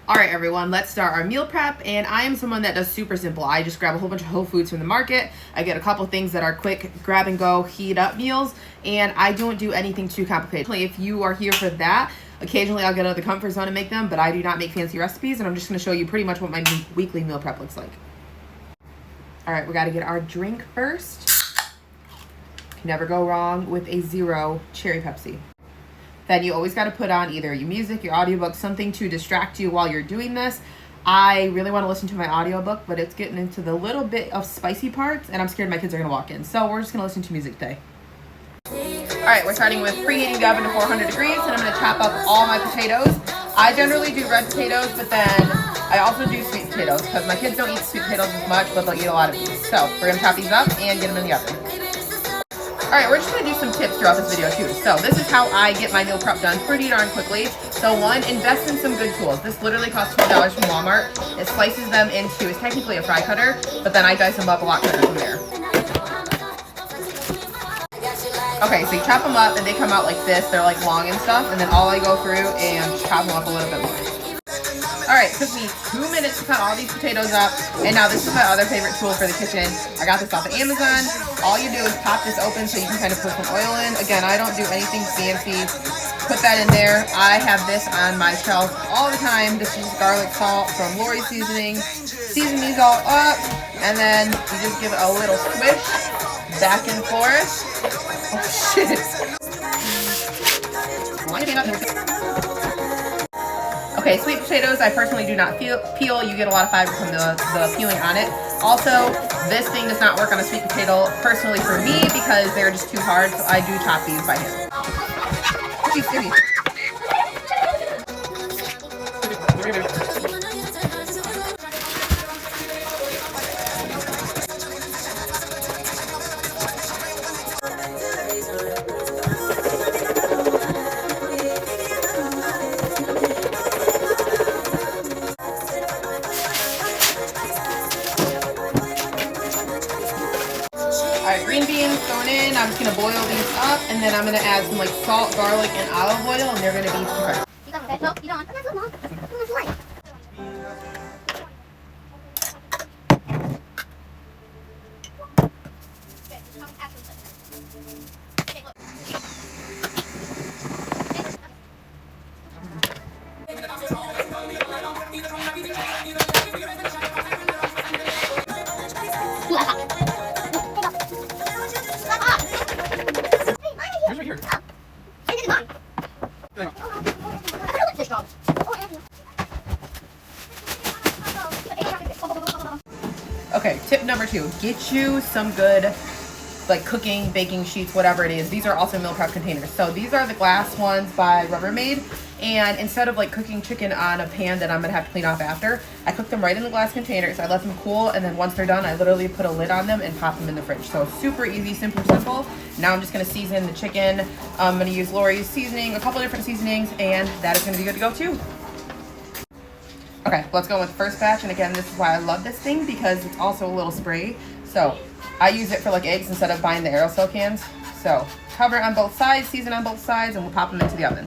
All right, everyone, let's start our meal prep. And I am someone that does super simple. I just grab a whole bunch of whole foods from the market. I get a couple things that are quick, grab and go, heat up meals. And I don't do anything too complicated. If you are here for that, occasionally I'll get out of the comfort zone and make them, but I do not make fancy recipes. And I'm just gonna show you pretty much what my weekly meal prep looks like. All right, we gotta get our drink first. Can never go wrong with a zero cherry Pepsi. Then you always got to put on either your music, your audiobook, something to distract you while you're doing this. I really want to listen to my audiobook, but it's getting into the little bit of spicy parts, and I'm scared my kids are going to walk in. So we're just going to listen to music today. All right, we're starting with preheating the oven to 400 degrees, and I'm going to chop up all my potatoes. I generally do red potatoes, but then I also do sweet potatoes because my kids don't eat sweet potatoes as much, but they'll eat a lot of these. So we're going to chop these up and get them in the oven. All right, we're just gonna do some tips throughout this video too. So this is how I get my meal prep done pretty darn quickly. So one, invest in some good tools. This literally costs $12 from Walmart. It slices them into, it's technically a fry cutter, but then I dice them up a lot quicker from there. Okay, so you chop them up and they come out like this. They're like long and stuff. And then all I go through and chop them up a little bit more. All right, it took me 2 minutes to cut all these potatoes up. And now this is my other favorite tool for the kitchen. I got this off of Amazon. All you do is pop this open so you can kind of put some oil in. Again, I don't do anything fancy. Put that in there. I have this on my shelf all the time. This is garlic salt from Lori's Seasoning. Season these all up. And then you just give it a little swish back and forth. Oh, shit. Okay, sweet potatoes, I personally do not peel. You get a lot of fiber from the peeling on it. Also, this thing does not work on a sweet potato personally for me because they're just too hard, so I do chop these by hand. Alright, green beans going in. I'm just going to boil these up, and then I'm going to add some like salt, garlic, and olive oil, and they're going to be perfect. Okay, tip number 2, get you some good like cooking, baking sheets, whatever it is. These are also meal prep containers. So these are the glass ones by Rubbermaid. And instead of like cooking chicken on a pan that I'm gonna have to clean off after, I cook them right in the glass containers. I let them cool, and then once they're done, I literally put a lid on them and pop them in the fridge. So super easy, simple. Now I'm just gonna season the chicken. I'm gonna use Lori's Seasoning, a couple different seasonings, and that is gonna be good to go too. Okay, let's go with the first batch. And again, this is why I love this thing, because it's also a little spray. So I use it for like eggs instead of buying the aerosol cans. So cover on both sides, season on both sides, and we'll pop them into the oven.